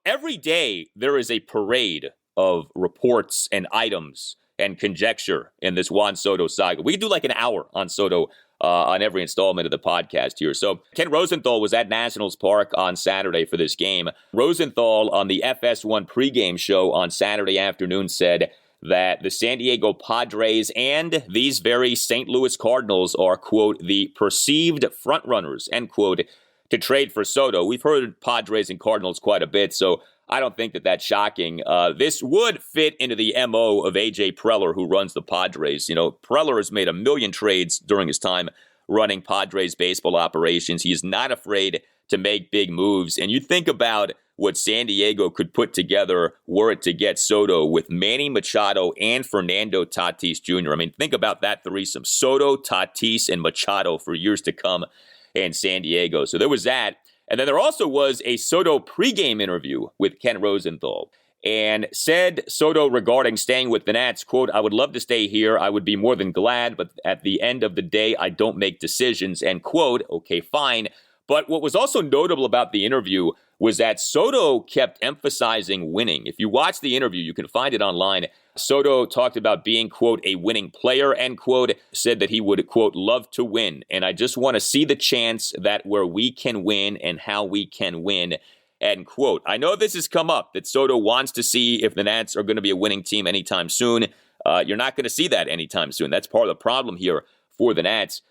Every day, there is a parade of reports and items and conjecture in this Juan Soto saga. We could do like an hour on Soto on every installment of the podcast here. So Ken Rosenthal was at Nationals Park on Saturday for this game. Rosenthal on the FS1 pregame show on Saturday afternoon said that the San Diego Padres and these very St. Louis Cardinals are, quote, the perceived frontrunners, end quote, to trade for Soto. We've heard Padres and Cardinals quite a bit, so I don't think that that's shocking. This would fit into the MO of A.J. Preller, who runs the Padres. Preller has made a million trades during his time running Padres baseball operations. He is not afraid to make big moves. And you think about what San Diego could put together were it to get Soto with Manny Machado and Fernando Tatis Jr. I mean, think about that threesome. Soto, Tatis, and Machado for years to come in San Diego. So there was that. And then there also was a Soto pregame interview with Ken Rosenthal. And said Soto regarding staying with the Nats, quote, I would love to stay here. I would be more than glad, but at the end of the day, I don't make decisions, end quote. Okay, fine. But what was also notable about the interview was that Soto kept emphasizing winning. If you watch the interview, you can find it online. Soto talked about being, quote, a winning player, end quote, said that he would, quote, love to win. And I just want to see the chance that where we can win and how we can win, end quote. I know this has come up, that Soto wants to see if the Nats are going to be a winning team anytime soon. You're not going to see that anytime soon. That's part of the problem here for the Nats.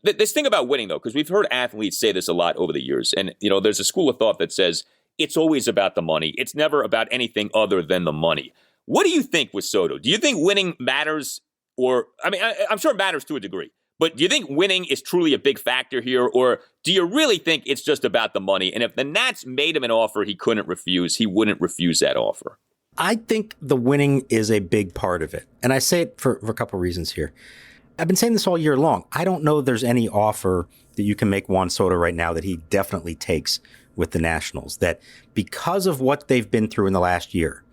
This thing about winning, though, because we've heard athletes say this a lot over the years, and, there's a school of thought that says it's always about the money. It's never about anything other than the money. What do you think with Soto? Do you think winning matters? I'm sure it matters to a degree, but do you think winning is truly a big factor here? Or do you really think it's just about the money? And if the Nats made him an offer he couldn't refuse, he wouldn't refuse that offer. I think the winning is a big part of it. And I say it for a couple of reasons here. I've been saying this all year long. I don't know there's any offer that you can make Juan Soto right now that he definitely takes with the Nationals, that because of what they've been through in the last year,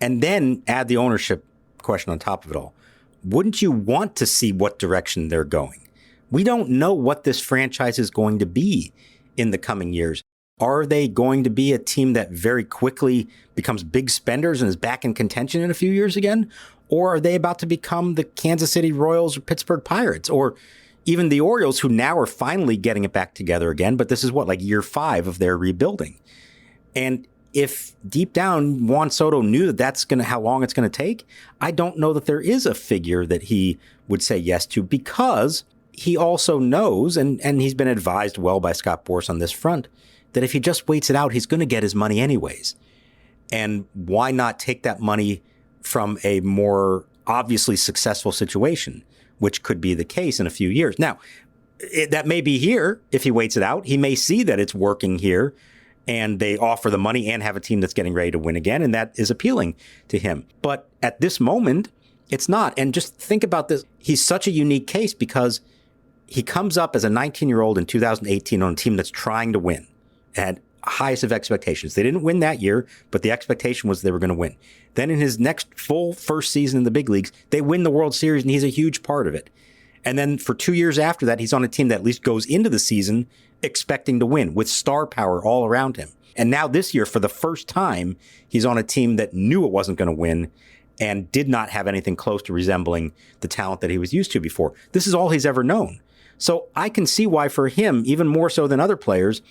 and then add the ownership question on top of it all, wouldn't you want to see what direction they're going? We don't know what this franchise is going to be in the coming years. Are they going to be a team that very quickly becomes big spenders and is back in contention in a few years again? Or are they about to become the Kansas City Royals or Pittsburgh Pirates, or even the Orioles, who now are finally getting it back together again? But this is like year 5 of their rebuilding. And if deep down Juan Soto knew that that's how long it's going to take, I don't know that there is a figure that he would say yes to, because he also knows, and he's been advised well by Scott Boras on this front, that if he just waits it out, he's going to get his money anyways. And why not take that money from a more obviously successful situation, which could be the case in a few years. Now, that may be here if he waits it out. He may see that it's working here and they offer the money and have a team that's getting ready to win again, and that is appealing to him. But at this moment, it's not. And just think about this. He's such a unique case because he comes up as a 19-year-old in 2018 on a team that's trying to win, had highest of expectations. They didn't win that year, but the expectation was they were going to win. Then in his next full first season in the big leagues, they win the World Series, and he's a huge part of it. And then for 2 years after that, he's on a team that at least goes into the season expecting to win with star power all around him. And now this year, for the first time, he's on a team that knew it wasn't going to win and did not have anything close to resembling the talent that he was used to before. This is all he's ever known. So I can see why for him, even more so than other players,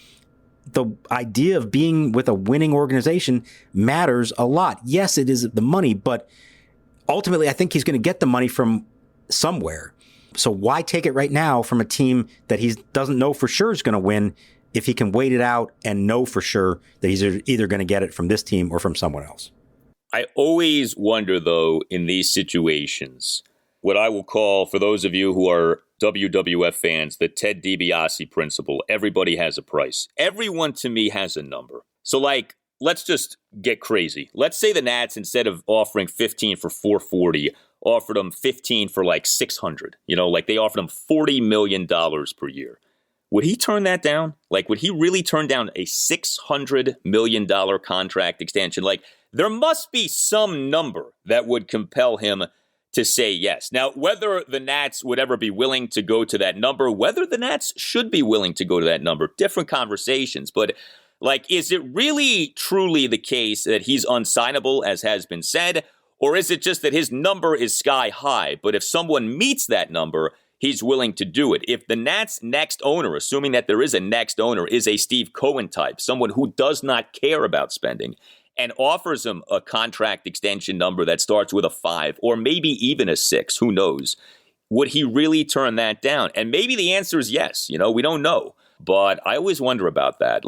the idea of being with a winning organization matters a lot. Yes, it is the money, but ultimately I think he's going to get the money from somewhere. So why take it right now from a team that he doesn't know for sure is going to win if he can wait it out and know for sure that he's either going to get it from this team or from someone else? I always wonder, though, in these situations, what I will call, for those of you who are WWF fans, the Ted DiBiase principle. Everybody has a price. Everyone, to me, has a number. So, let's just get crazy. Let's say the Nats, instead of offering 15 for $440, offered them 15 for $600. They offered him $40 million per year. Would he turn that down? Would he really turn down a $600 million contract extension? There must be some number that would compel him to say yes. Now, whether the Nats would ever be willing to go to that number, whether the Nats should be willing to go to that number, different conversations. But, is it really truly the case that he's unsignable, as has been said? Or is it just that his number is sky high, but if someone meets that number, he's willing to do it? If the Nats' next owner, assuming that there is a next owner, is a Steve Cohen type, someone who does not care about spending, and offers him a contract extension number that starts with a 5 or maybe even a 6, who knows, would he really turn that down? And maybe the answer is yes. We don't know. But I always wonder about that.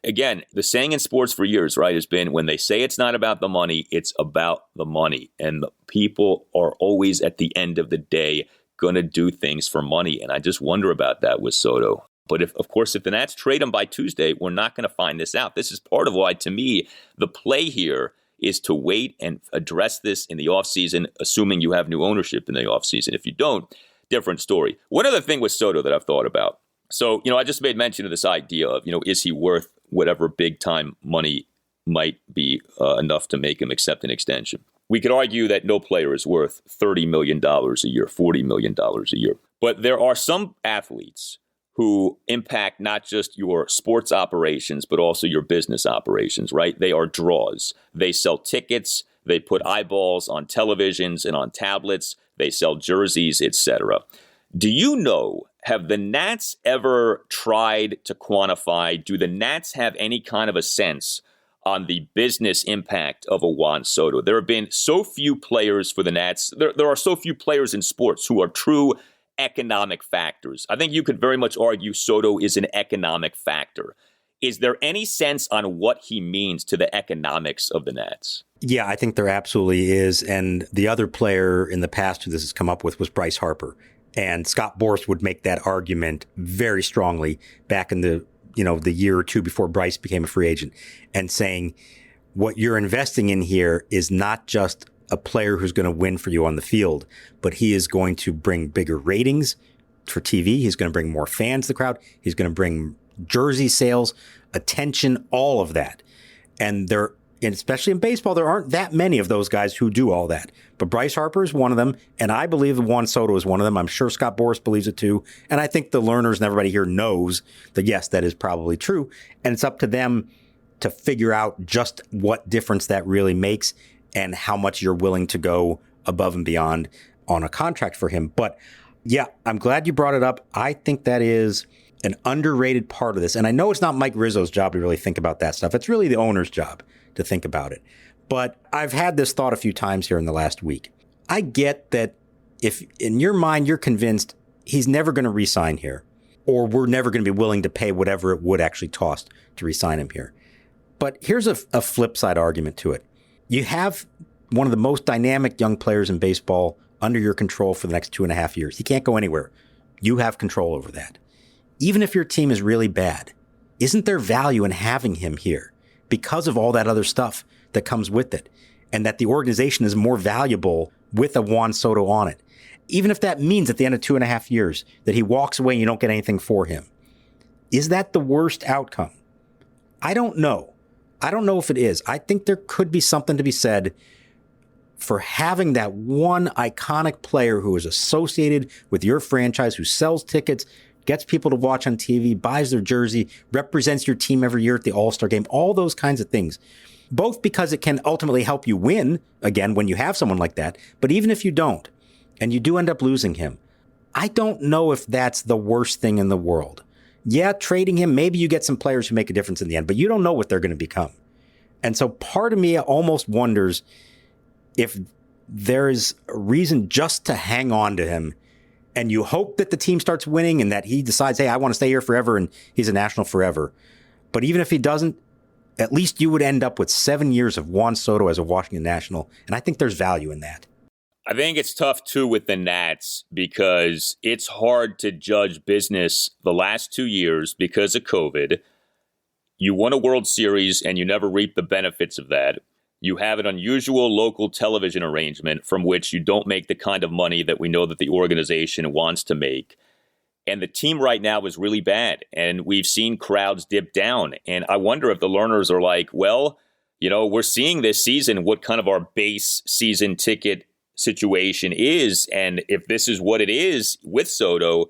Again, the saying in sports for years, right, has been when they say it's not about the money, it's about the money. And the people are always, at the end of the day, going to do things for money. And I just wonder about that with Soto. But if the Nats trade him by Tuesday, we're not going to find this out. This is part of why, to me, the play here is to wait and address this in the offseason, assuming you have new ownership in the offseason. If you don't, different story. One other thing with Soto that I've thought about. So, I just made mention of this idea of, is he worth whatever big time money might be enough to make him accept an extension? We could argue that no player is worth $30 million a year, $40 million a year. But there are some athletes who impact not just your sports operations, but also your business operations, right? They are draws. They sell tickets. They put eyeballs on televisions and on tablets. They sell jerseys, etc. Do you know, have the Nats ever tried to quantify, do the Nats have any kind of a sense on the business impact of a Juan Soto? There have been so few players for the Nats. There are so few players in sports who are true economic factors. I think you could very much argue Soto is an economic factor. Is there any sense on what he means to the economics of the Nats? Yeah, I think there absolutely is. And the other player in the past who this has come up with was Bryce Harper. And Scott Boras would make that argument very strongly back in the year or two before Bryce became a free agent, and saying what you're investing in here is not just a player who's going to win for you on the field, but he is going to bring bigger ratings for TV. He's going to bring more fans to the crowd. He's going to bring jersey sales, attention, all of that. And especially in baseball, there aren't that many of those guys who do all that. But Bryce Harper is one of them, and I believe Juan Soto is one of them. I'm sure Scott Boras believes it too. And I think the learners and everybody here knows that, yes, that is probably true. And it's up to them to figure out just what difference that really makes and how much you're willing to go above and beyond on a contract for him. But yeah, I'm glad you brought it up. I think that is an underrated part of this. And I know it's not Mike Rizzo's job to really think about that stuff. It's really the owner's job to think about it. But I've had this thought a few times here in the last week. I get that if in your mind you're convinced he's never going to re-sign here, or we're never going to be willing to pay whatever it would actually cost to re-sign him here. But here's a flip side argument to it. You have one of the most dynamic young players in baseball under your control for the next 2.5 years. He can't go anywhere. You have control over that. Even if your team is really bad, isn't there value in having him here because of all that other stuff that comes with it, and that the organization is more valuable with a Juan Soto on it? Even if that means at the end of 2.5 years that he walks away and you don't get anything for him. Is that the worst outcome? I don't know. I don't know if it is. I think there could be something to be said for having that one iconic player who is associated with your franchise, who sells tickets, gets people to watch on TV, buys their jersey, represents your team every year at the All-Star game, all those kinds of things. Both because it can ultimately help you win, again, when you have someone like that. But even if you don't, and you do end up losing him, I don't know if that's the worst thing in the world. Yeah, trading him, maybe you get some players who make a difference in the end, but you don't know what they're going to become. And so part of me almost wonders if there is a reason just to hang on to him, and you hope that the team starts winning and that he decides, hey, I want to stay here forever, and he's a National forever. But even if he doesn't, at least you would end up with 7 years of Juan Soto as a Washington National. And I think there's value in that. I think it's tough, too, with the Nats because it's hard to judge business the last 2 years because of COVID. You won a World Series and you never reaped the benefits of that. You have an unusual local television arrangement from which you don't make the kind of money that we know that the organization wants to make. And the team right now is really bad. And we've seen crowds dip down. And I wonder if the learners are like, well, we're seeing this season what kind of our base season ticket situation is. And if this is what it is with Soto,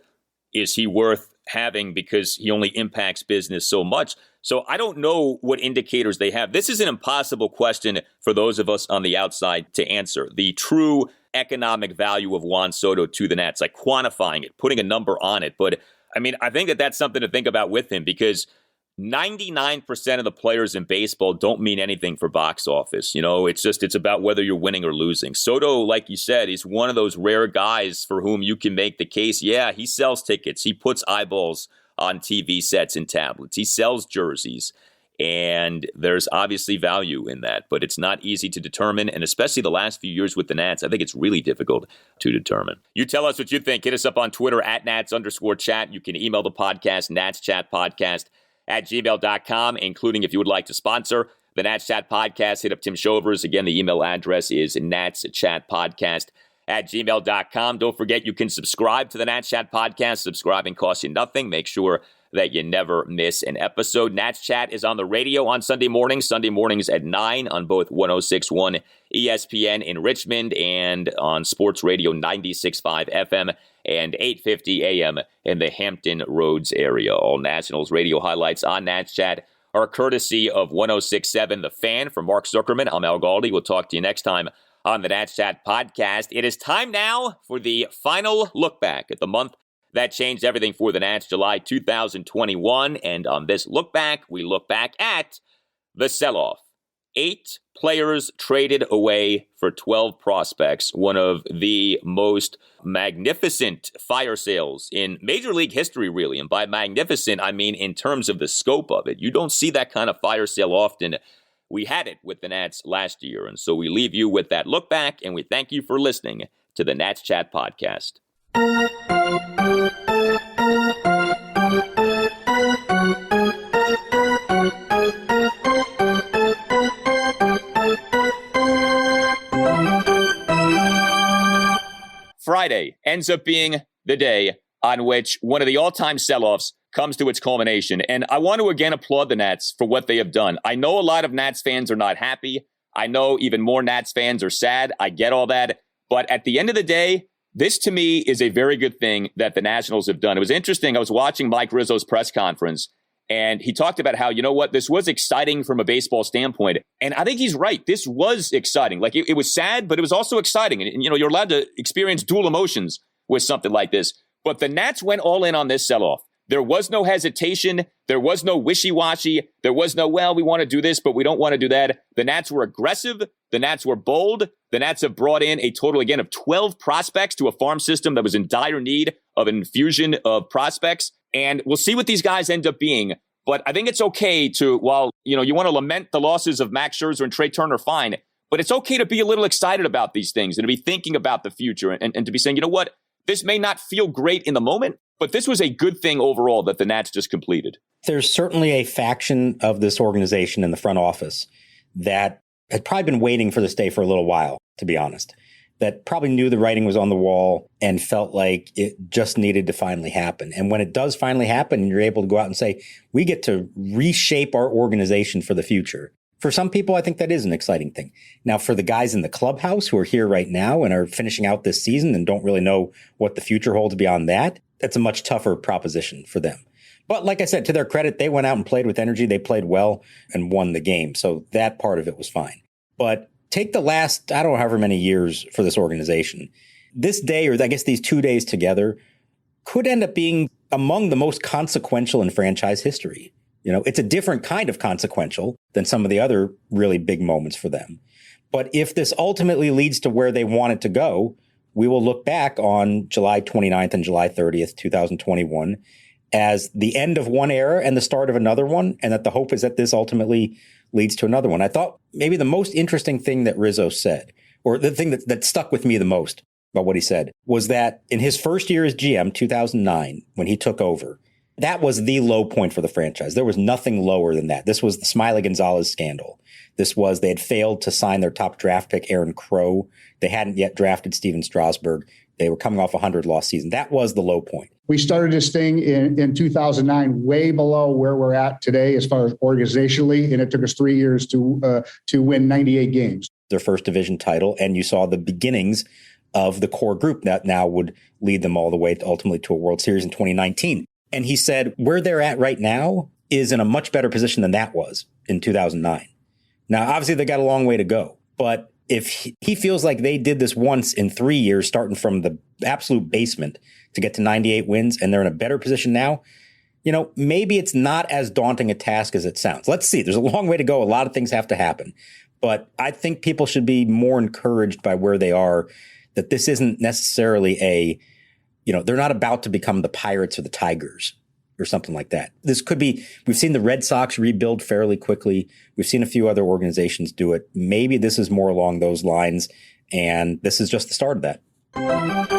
is he worth having because he only impacts business so much? So I don't know what indicators they have. This is an impossible question for those of us on the outside to answer. The true economic value of Juan Soto to the Nats, like quantifying it, putting a number on it. But I mean, I think that that's something to think about with him because 99% of the players in baseball don't mean anything for box office. It's about whether you're winning or losing. Soto, like you said, is one of those rare guys for whom you can make the case. Yeah, he sells tickets. He puts eyeballs on TV sets and tablets. He sells jerseys. And there's obviously value in that, but it's not easy to determine. And especially the last few years with the Nats, I think it's really difficult to determine. You tell us what you think. Hit us up on Twitter at Nats_chat. You can email the podcast, natschatpodcast@gmail.com, including if you would like to sponsor the Nats Chat Podcast. Hit up Tim Shovers. Again, the email address is natschatpodcast@gmail.com. Don't forget, you can subscribe to the Nats Chat Podcast. Subscribing costs you nothing. Make sure that you never miss an episode. Nats Chat is on the radio on Sunday mornings at 9 on both 106.1 ESPN in Richmond and on Sports Radio 96.5 FM and 8:50 AM in the Hampton Roads area. All Nationals radio highlights on Nats Chat are courtesy of 106.7 The Fan. For Mark Zuckerman, I'm Al Galdi. We'll talk to you next time on the Nats Chat podcast. It is time now for the final look back at the month that changed everything for the Nats, July 2021. And on this look back, we look back at the sell-off. 8 players traded away for 12 prospects. One of the most magnificent fire sales in Major League history, really. And by magnificent, I mean in terms of the scope of it. You don't see that kind of fire sale often. We had it with the Nats last year. And so we leave you with that look back, and we thank you for listening to the Nats Chat podcast. Friday ends up being the day on which one of the all-time sell-offs comes to its culmination. And I want to again applaud the Nats for what they have done. I know a lot of Nats fans are not happy. I know even more Nats fans are sad. I get all that. But at the end of the day, this to me is a very good thing that the Nationals have done. It was interesting. I was watching Mike Rizzo's press conference, and he talked about how, you know what, this was exciting from a baseball standpoint. And I think he's right. This was exciting. Like, it was sad, but it was also exciting. And, you know, you're allowed to experience dual emotions with something like this. But the Nats went all in on this sell-off. There was no hesitation. There was no wishy-washy. There was no, well, we want to do this, but we don't want to do that. The Nats were aggressive. The Nats were bold. The Nats have brought in a total, again, of 12 prospects to a farm system that was in dire need of an infusion of prospects. And we'll see what these guys end up being. But I think it's okay to, while, you know, you want to lament the losses of Max Scherzer and Trey Turner, fine. But it's okay to be a little excited about these things and to be thinking about the future and to be saying, you know what, this may not feel great in the moment, but this was a good thing overall that the Nats just completed. There's certainly a faction of this organization in the front office that had probably been waiting for this day for a little while, to be honest, that probably knew the writing was on the wall and felt like it just needed to finally happen. And when it does finally happen, you're able to go out and say, we get to reshape our organization for the future. For some people, I think that is an exciting thing. Now, for the guys in the clubhouse who are here right now and are finishing out this season and don't really know what the future holds beyond that, that's a much tougher proposition for them. But like I said, to their credit, they went out and played with energy. They played well and won the game. So that part of it was fine. But take the last, I don't know, however many years for this organization. This day, or I guess these 2 days together, could end up being among the most consequential in franchise history. You know, it's a different kind of consequential than some of the other really big moments for them. But if this ultimately leads to where they want it to go, we will look back on July 29th and July 30th, 2021 as the end of one era and the start of another one, and that the hope is that this ultimately leads to another one. I thought maybe the most interesting thing that Rizzo said, or the thing that stuck with me the most about what he said, was that in his first year as GM, 2009, when he took over, that was the low point for the franchise. There was nothing lower than that. This was the Smiley Gonzalez scandal. This was, they had failed to sign their top draft pick, Aaron Crow. They hadn't yet drafted Steven Strasburg. They were coming off a 100-loss season. That was the low point. We started this thing in 2009, way below where we're at today as far as organizationally, and it took us 3 years to win 98 games. Their first division title, and you saw the beginnings of the core group that now would lead them all the way to ultimately to a World Series in 2019. And he said where they're at right now is in a much better position than that was in 2009. Now, obviously, they got a long way to go. But if he feels like they did this once in 3 years, starting from the absolute basement to get to 98 wins, and they're in a better position now, you know, maybe it's not as daunting a task as it sounds. Let's see. There's a long way to go. A lot of things have to happen. But I think people should be more encouraged by where they are, that this isn't necessarily they're not about to become the Pirates or the Tigers or something like that. This could be, we've seen the Red Sox rebuild fairly quickly. We've seen a few other organizations do it. Maybe this is more along those lines, and this is just the start of that.